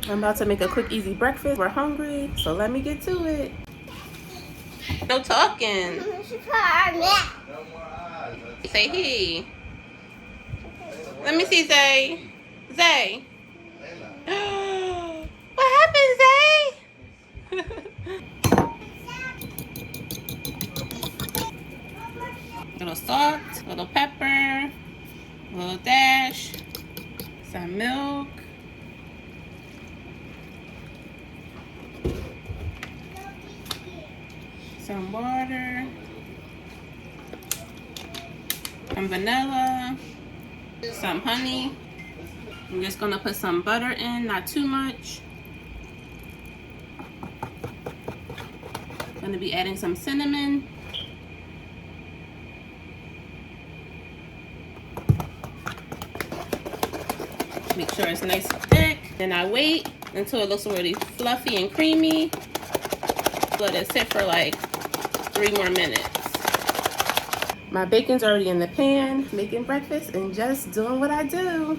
I'm about to make a quick, easy breakfast. We're hungry, so let me get to it. No talking. Say he. Let me see, Zay. Zay. What happened, Zay? Little salt, little pepper, a little dash, some milk. Some water, some vanilla, some honey. I'm just gonna put some butter in, not too much. Gonna be adding some cinnamon. Make sure it's nice and thick. Then I wait until it looks really fluffy and creamy. Let it sit for like 3 more minutes. My bacon's already in the pan, making breakfast and just doing what I do.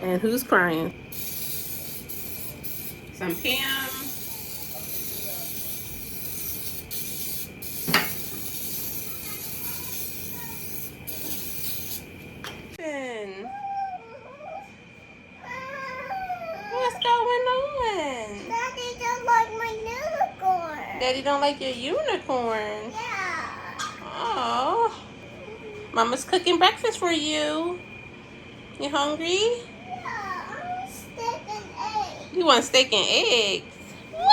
And who's crying? Some Pam. What's going on? Daddy don't like my unicorn. Daddy don't like your unicorn? Yeah. Oh. Mama's cooking breakfast for you. You hungry? Yeah, I want steak and eggs. You want steak and eggs? What?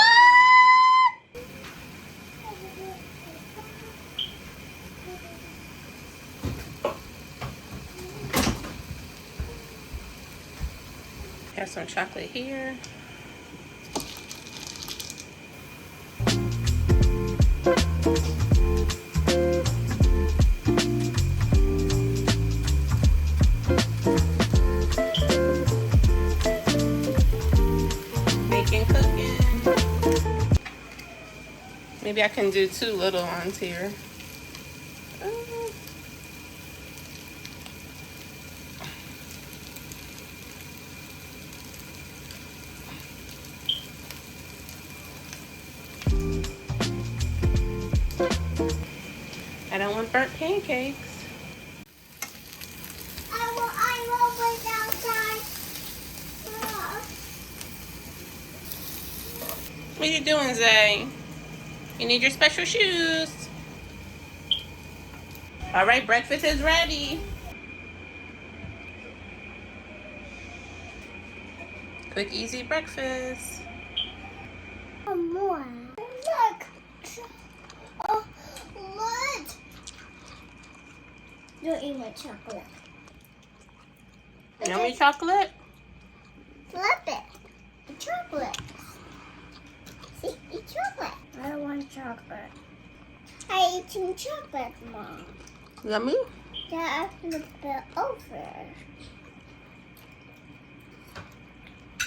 Have some chocolate here. Bacon cooking. Maybe I can do 2 little ones here. I don't want burnt pancakes. I will wait outside. What are you doing, Zay? You need your special shoes. All right, breakfast is ready. Quick, easy breakfast. More. Look. Oh, look. Don't eat my chocolate. Yummy chocolate? Flip it. The chocolate. See, eat chocolate. I want chocolate. I ate some chocolate, Mom. Yummy? Yeah, I flip it over.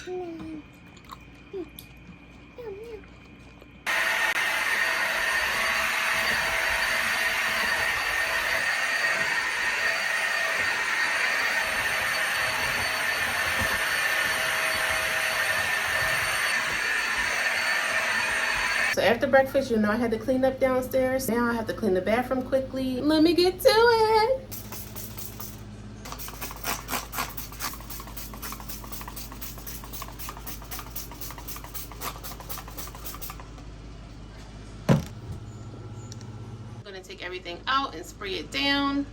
Mm. Yum, yum. So after breakfast, you know I had to clean up downstairs. Now I have to clean the bathroom quickly. Let me get to it. I'm gonna take everything out and spray it down.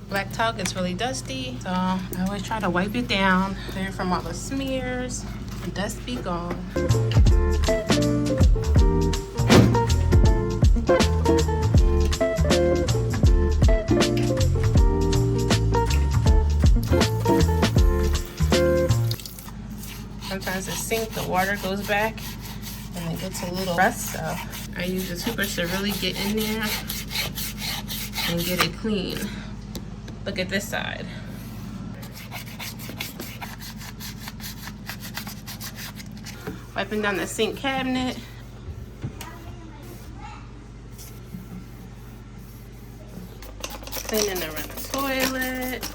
Black talc is really dusty, so I always try to wipe it down, clear from all the smears, and dust be gone. Sometimes the sink, the water goes back and it gets a little rust, so I use the toothbrush to really get in there and get it clean. Look at this side. Wiping down the sink cabinet. Cleaning around the toilet.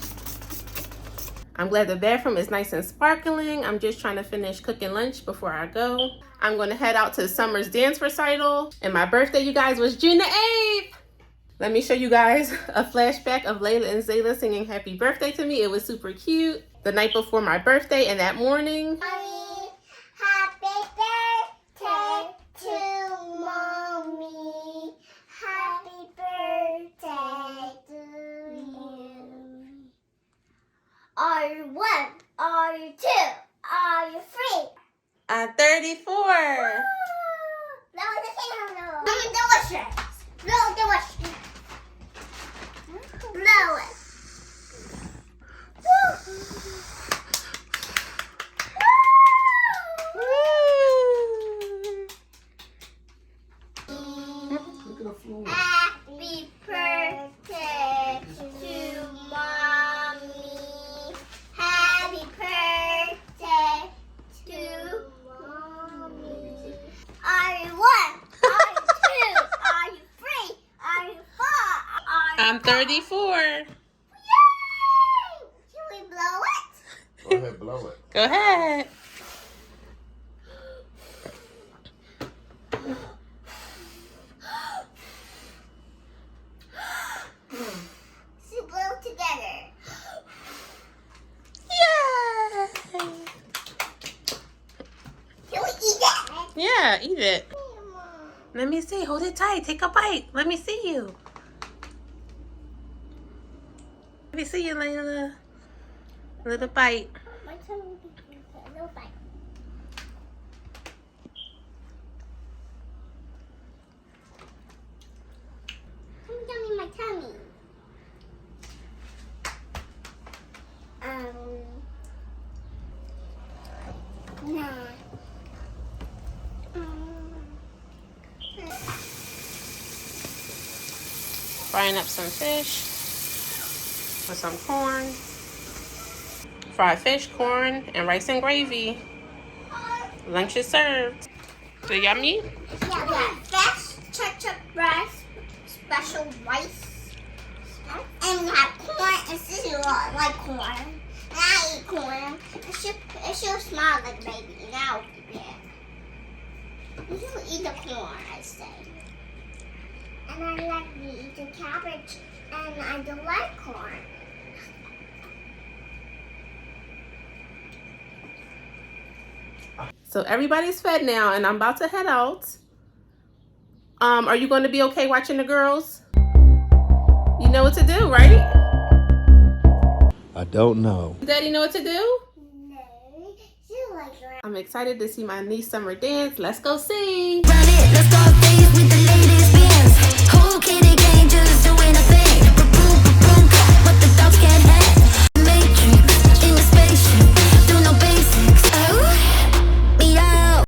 I'm glad the bathroom is nice and sparkling. I'm just trying to finish cooking lunch before I go. I'm going to head out to Summer's dance recital. And my birthday, you guys, was June the 8th. Let me show you guys a flashback of Layla and Zayla singing happy birthday to me. It was super cute. The night before my birthday and that morning. Mommy, happy birthday to Mommy. Happy birthday to you. Are you 1? Are you 2? Are you 3? I'm 34. Blow the candle. Blow the washer. Blow the washer. Blow it. Look at the floor. Happy birthday to Mommy. Happy birthday to Mommy. Are you 1? Are you 2? Are you 3? Are you 4? I'm 34. Yay! Can we blow it? Go ahead, blow it. Go ahead. So blow together. Yay! Can we eat it? Yeah, eat it. Let me see. Hold it tight. Take a bite. Let me see you. Let me see you, Layla. A little bite. My tummy will be a little bite. Tummy, my tummy. No. Frying up some fish with some corn. Fried fish, corn, and rice and gravy. Lunch is served. So yummy? Yeah, yeah. Fresh ketchup rice, special rice. And we have corn and Sissy like corn. And I eat corn. It should smell like baby. And I'll eat it. You should eat the corn, I say. And I like to eat the cabbage. And I don't like corn. So everybody's fed now, and I'm about to head out. Are you going to be okay watching the girls? You know what to do, right? I don't know. Daddy know what to do? No, she likes her. I'm excited to see my niece Summer dance. Let's go see. Run it, let's go days with the latest bands. Whole kitty gang just doing a thing. Boom, boom, what the dogs can't have. Matrix in the spaceship, do no basics. Oh, me out.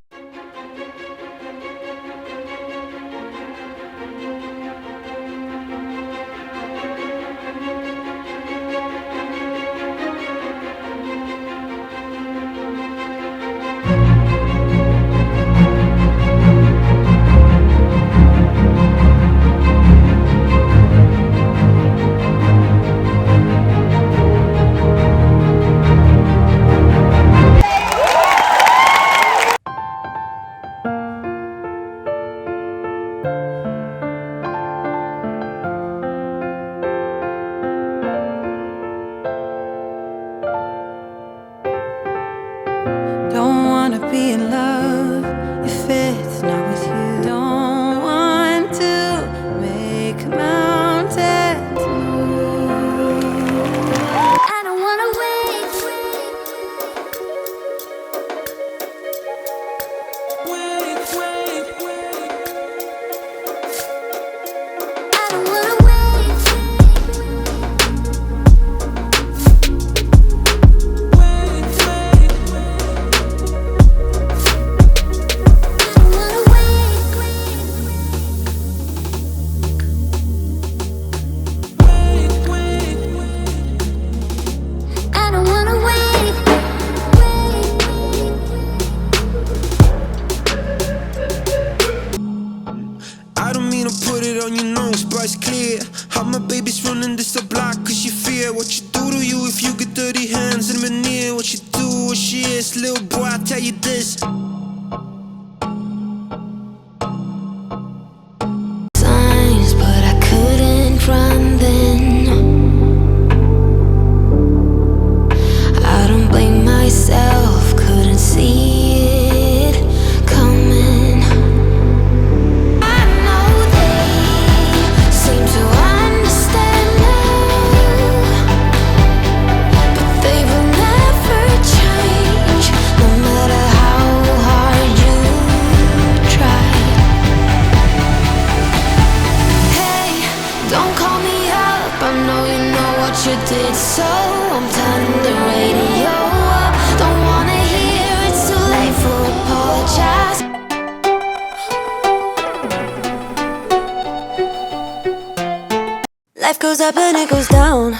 nose, but it's clear how my baby's running this a block cause she fear what you do to you if you get dirty hands and veneer. What you do, what she is, little boy, I tell you this. Signs, but I couldn't run then. I don't blame myself, couldn't see it coming. I know they seem to understand now, but they will never change, no matter how hard you try. Hey, don't call me up, I know you know what you did, so I'm turning the radio up. Don't wanna hear it's too late for apologize. Life goes up and it goes down.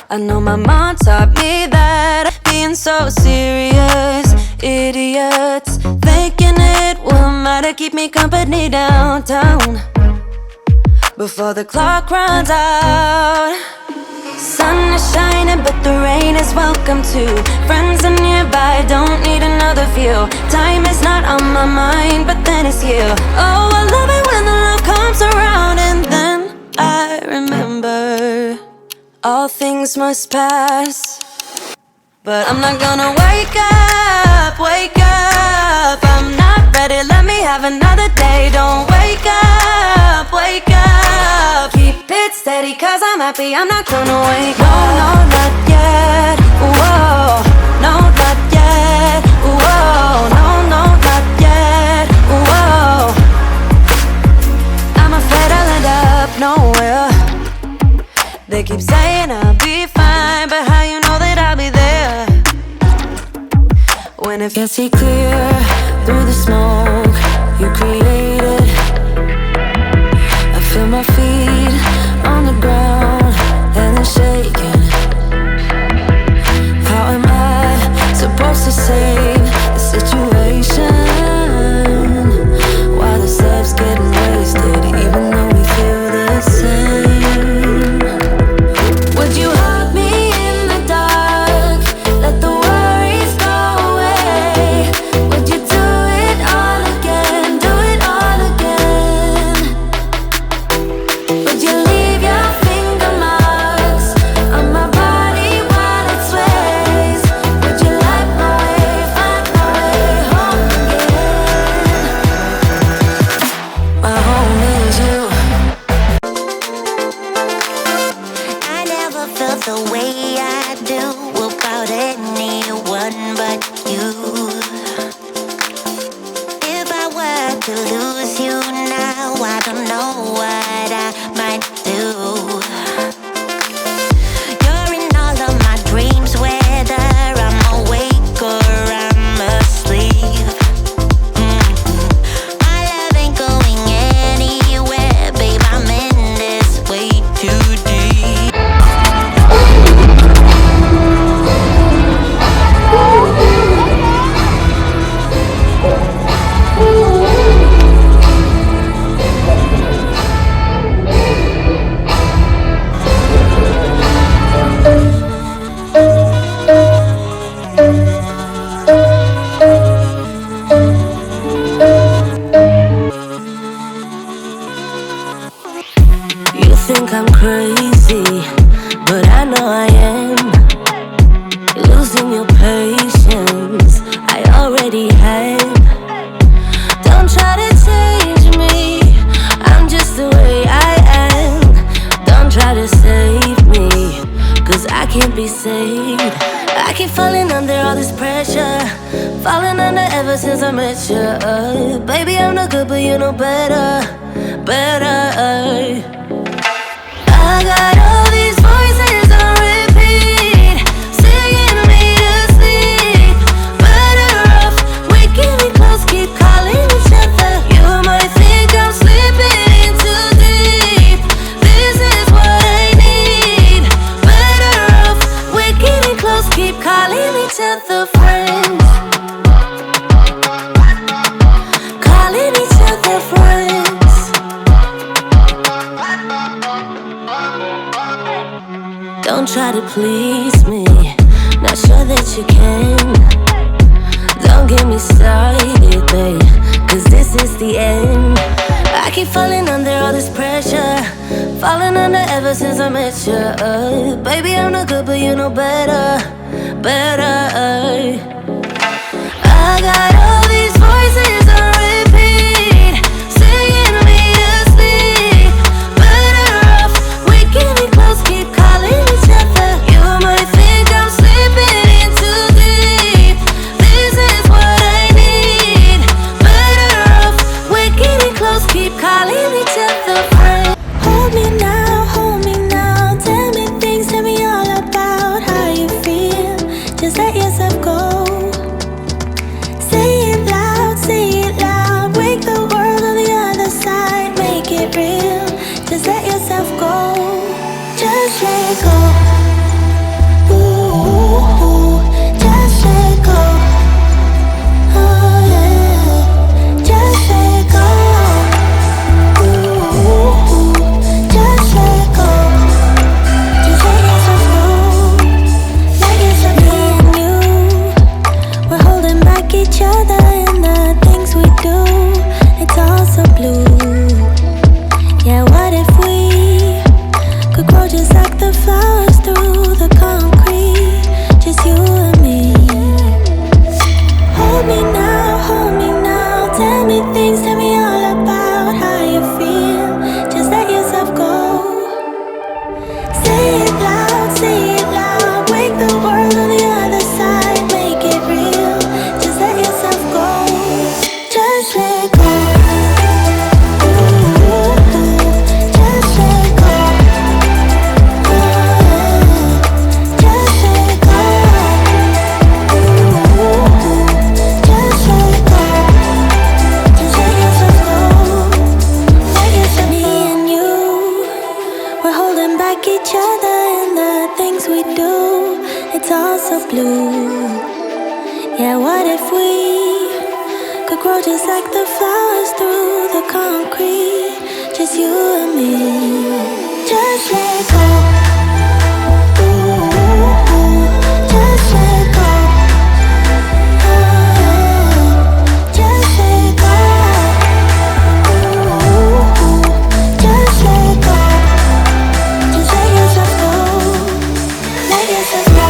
I know my mom taught me that being so serious, idiots thinking it will matter, keep me company downtown before the clock runs out. Sun is shining, but the rain is welcome too. Friends are nearby, don't need another view. Time is not on my mind, but then it's you. Oh, I love it when the love comes around, and then I remember all things must pass. But I'm not gonna wake up, wake up. I'm not ready, let me have another day. Don't wake up, wake up. Keep it steady, cause I'm happy, I'm not gonna wake up. No, not yet, whoa. No, not yet, whoa. No, not yet, whoa. I'm afraid I'll end up nowhere. They keep saying I'll be fine, but how you know that I'll be there when it can't see clear through the smoke you created? I feel my feet on the ground and they're shaking. How am I supposed to save the situation while the steps getting wasted, even though we feel the same? Would you hug me in the dark? Let the worries go away. Would you do it all again? Do it all again? Would you leave your finger marks on my body while it sways? Would you light my way, find my way home again? My home is you. I never felt the way I do about anyone but you. If I were to lose you now, I don't know what I might do. You're in all of my dreams, whether I'm awake or I'm asleep. My love ain't going anywhere, babe, I'm in this way too deep. You think I'm crazy, but I know I am. You're losing your patience, I already have. Don't try to change me, I'm just the way I am. Don't try to save me, cause I can't be saved. I keep falling under all this pressure, falling under ever since I met you. Baby, I'm not good, but you know better, better. I got all these voices on repeat, singing me to sleep. Better off waking me close, keep calling each other. You might think I'm slipping in too deep. This is what I need. Better off waking me close, keep calling each other friends. Calling each other friends. Don't try to please me, not sure that you can. Don't get me started, babe, cause this is the end. I keep falling under all this pressure, falling under ever since I met you. Baby, I'm not good, but you know better, better. I got all these voices on repeat, singing me to sleep. Better off waking me close, keep calling each other. You might think I'm slipping in too deep. This is what I need. Better off waking me close, keep calling each other friend. Hold me now, tell me things, tell me all about how you feel. Just let yourself go. Say it loud, wake the world on the other side, make it real. Just let yourself go, just let go. Ooh, just let go. Oh yeah, just let go. Ooh, just let go. Just let yourself go. Let yourself go. Me and you, we're holding back each other and the things we do. It's all so blue. Yeah, what if we could grow just like the flowers through the concrete? Just you and me. Hold me now, tell me things, tell me all about how you feel. Just let yourself go. Say it loud, wake the world on the other side, make it real. Just let yourself go, just let go. Ooh, just let go. Oh, just let go. Ooh, just let go. Just let yourself go. Let yourself go. Me and you, we're holding back each other and the things we do. It's all so blue. Yeah, what if we could grow just like the flowers through the concrete? Just you and me. Just let go. Ooh, just let go. Oh, just let go. Ooh, just let go. Just let yourself go. Let yourself go.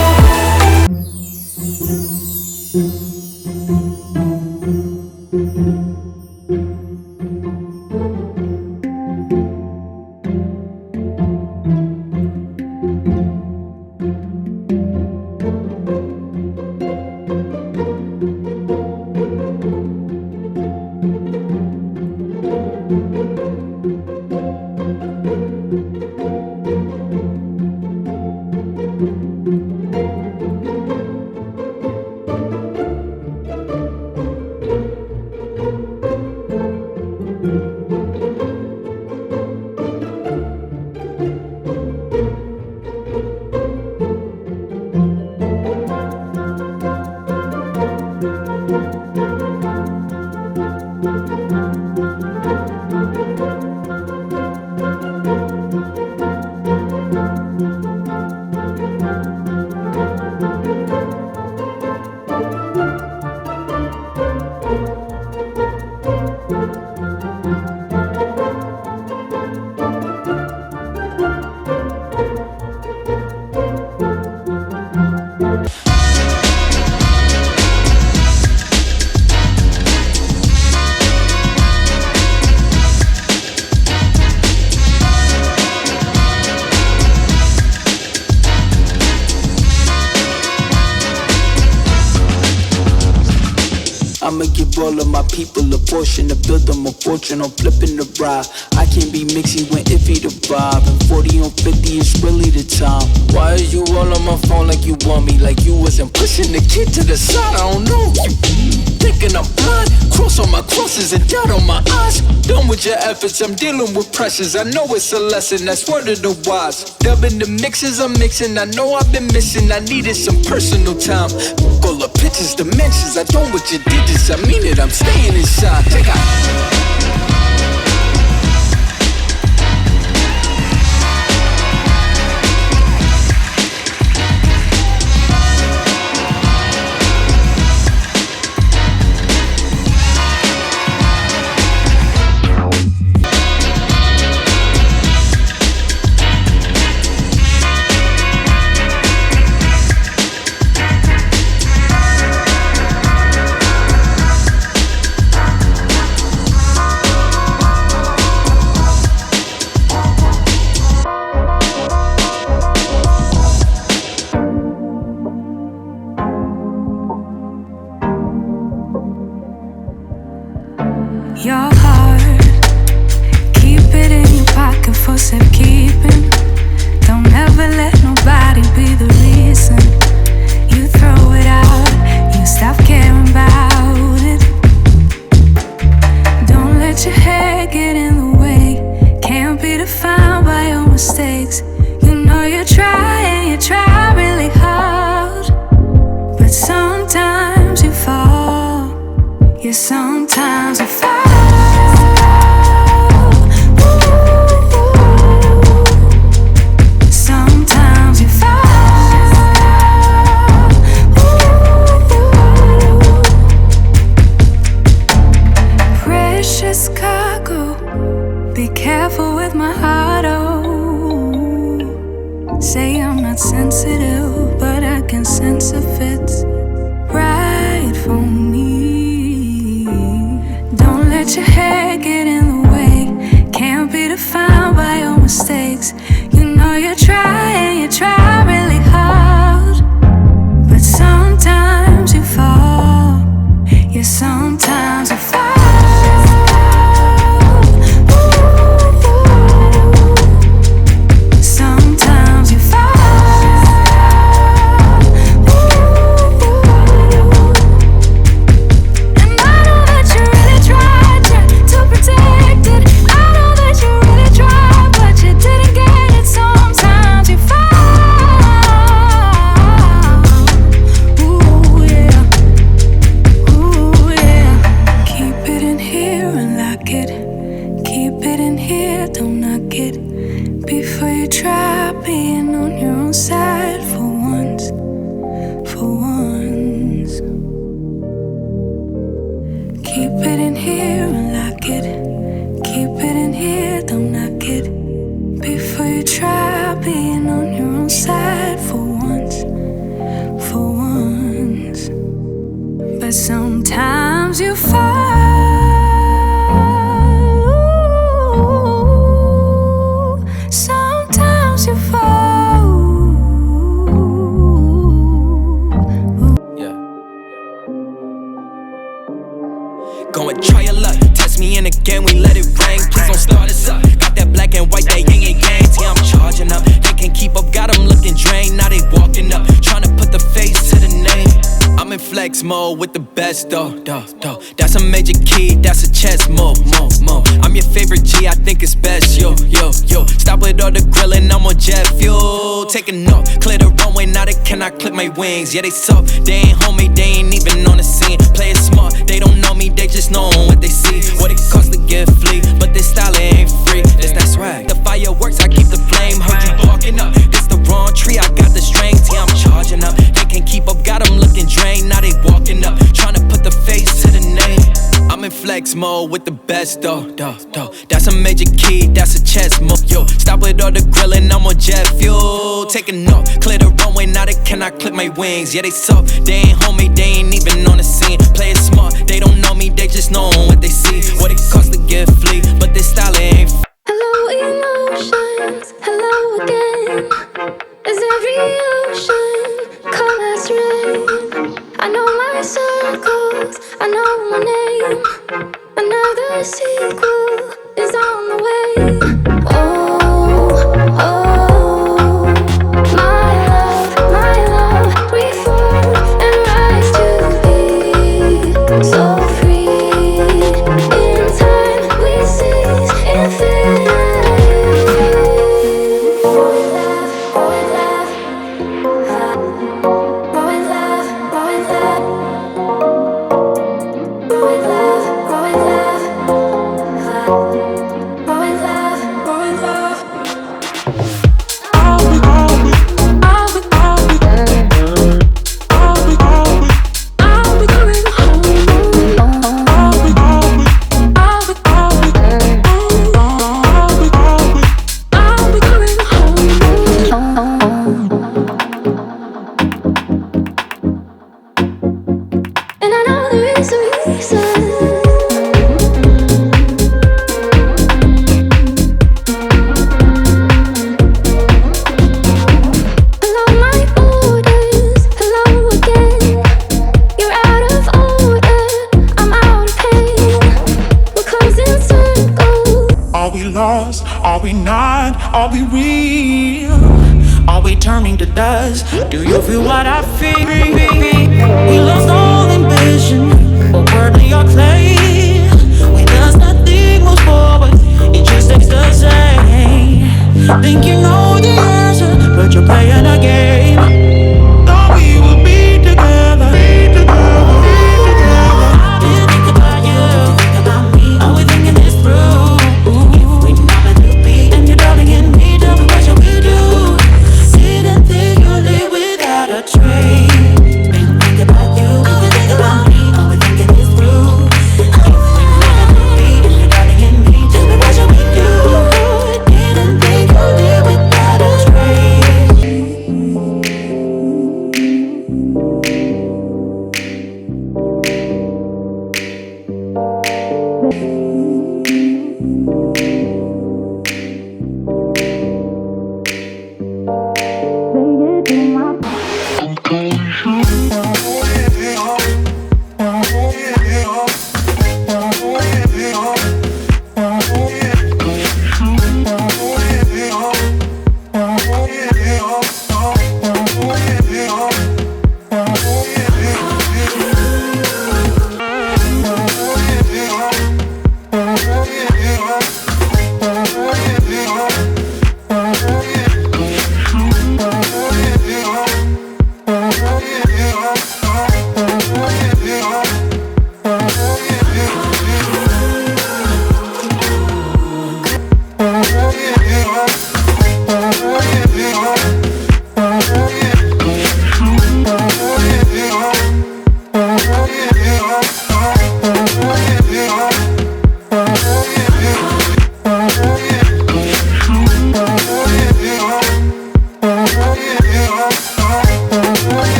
I'ma give all of my people a portion to build them a fortune on flipping the ride. I can't be mixy when iffy the vibe, and 40 on 50 is really the time. Why are you all on my phone like you want me? Like you wasn't pushing the kid to the side. I don't know you thinking I'm blind. Cross on my crosses and doubt on my eyes. Done with your efforts, I'm dealing with pressures. I know it's a lesson, that's word of the wise. Dubbing the mixes I'm mixing, I know I've been missing. I needed some personal time. All the pictures, dimensions, I don't what you did this. I mean it, I'm staying inside. Check out. defined by your mistakes. You know you try and you try really hard, but sometimes you fall. Yeah, sometimes you fall. Sometimes you fall. Precious cargo, be careful with my heart, oh. Say I'm not sensitive, but I can sense if it's right for me. Don't let your hair get in the way. Can't be defined by your mistakes. You know you try and you try really hard, but sometimes you fall. Yeah, sometimes you fall. Sometimes you fall. And I know that you really tried to protect it. I know that you really tried, but you didn't get it. Sometimes you fall. Ooh yeah, ooh yeah. Keep it in here and lock it. Keep it in here, don't knock it. Before you try being on your own side for once, for once. Keep it in here and lock it. Keep it in here, don't knock it. Before you try being on your own side for once, for once. But sometimes you fall. Sometimes you fall. Yeah. Go and try your luck. Test me in again, we let it rain. Please don't start us up. Got that black and white, that yin and yang. Yeah, I'm charging up. They can't keep up, got them looking drained. Now they walking up, trying to put the face to the name. I'm in flex mode with the best, though. That's a major key, that's a chess move. I'm your favorite G, I think it's best, yo. Stop with all the grilling, I'm on jet fuel. Taking off, clear the runway, now they cannot clip my wings. Yeah, they soft, they ain't homie, they ain't even on the scene. Play it smart, they don't know me, they just know what they see. What it costs to get flea, but this style ain't free. This that swag, the fireworks, I keep the flame. Heard you barking up, this the wrong tree, I got the strength. Yeah, I'm charging up, they can't keep up, got them looking drained. Now they walking up, trying to put the face to the name. I'm in flex mode with the best, though. That's a major key, that's a chess move. Yo, stop with all the grilling, I'm on jet fuel. Taking off, clear the runway, now they cannot clip my wings. Yeah, they soft, they ain't homie, they ain't even on the scene. Play it smart, they don't know me, they just know what they see. What it costs to get flea, but this style ain't. Hello emotions, hello again. Is every ocean come as rain? I know my circles, I know my name. Another sequel is on the way. Oh, my love, we fall and rise to be so free. In time we seize infinity. Boy love, boy love, boy love, boy love, boy love, boy love, boy love, boy love. I'll be coming home. I'll be coming home. And I know there is a reason. Hello, my orders. Hello again. You're out of order. I'm out of pain. We're closing circles. Are we lost? Are we not? Are we real? Are we turning to dust? Do you feel what I feel? We lost all ambition, but worldly or clay. We does nothing moves forward, it just stays the same. Think you know the answer, but you're playing a game. Thought we would be together, be together, be together. I did think about you, think about me. Are we thinking this through? If we never do be, and you're doubting in me, tell me what should we do? Didn't think you'd live without a trace. Think about you, think about me. Are we thinking this through? If we never do be, and you're doubting in me, tell me what should we do? Didn't think you'd live without a trace.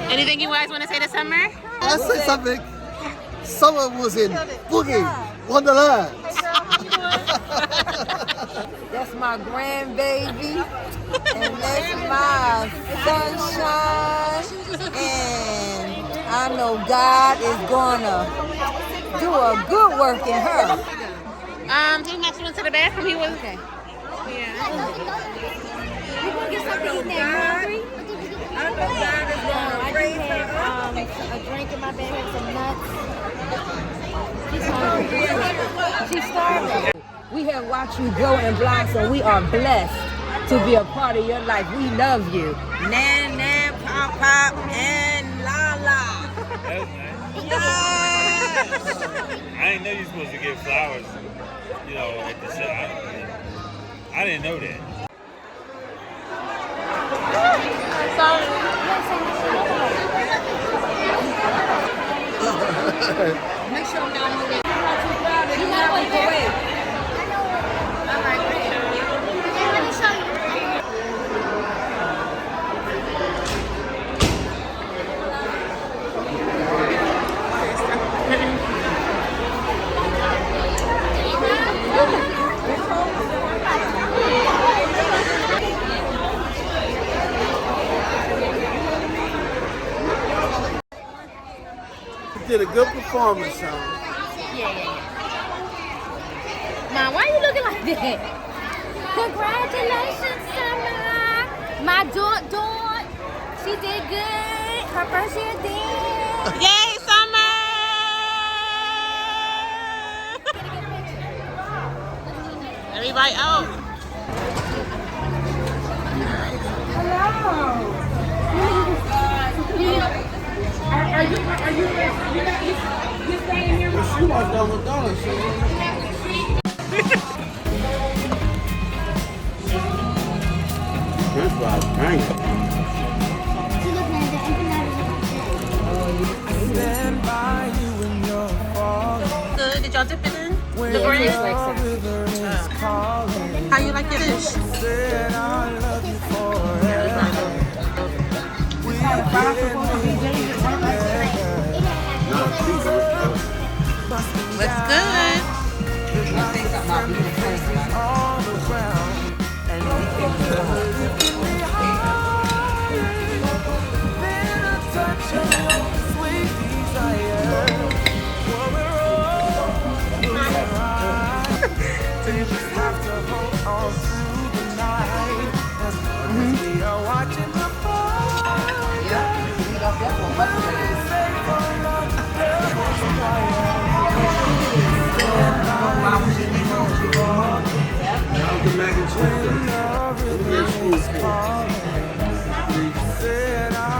Anything you guys want to say to Summer? Let's say something. Summer was in Boogie Wonderland. That's my grandbaby, and that's my sunshine, and I know God is gonna do a good work in her. He next went to the bathroom. He was okay. Yeah. I know God is gonna raise her up. A drink in my bed, had some nuts. She's starving. We have watched you grow and blossom. We are blessed to be a part of your life. We love you. Nan, nan, pop, pop, and la la. That was nice. Yes. I didn't know you were supposed to give flowers, you know, at the show. I didn't know that. Make sure I'm not moving. You're not too crowded. You're not going away. All right, great. Let me show you. You did a good performance, Sean. Mom, why are you looking like that? Congratulations, Summer. My daughter, she did good. Her first year did. Yay, Summer! Everybody out. She was done with dollars, so This was banging. Good. Did y'all dip it in? The bread? How you like your fish? Looks good.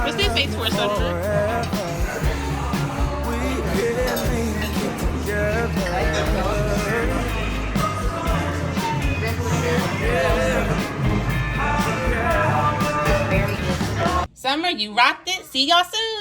What's their face for something? Summer, you rocked it. See y'all soon.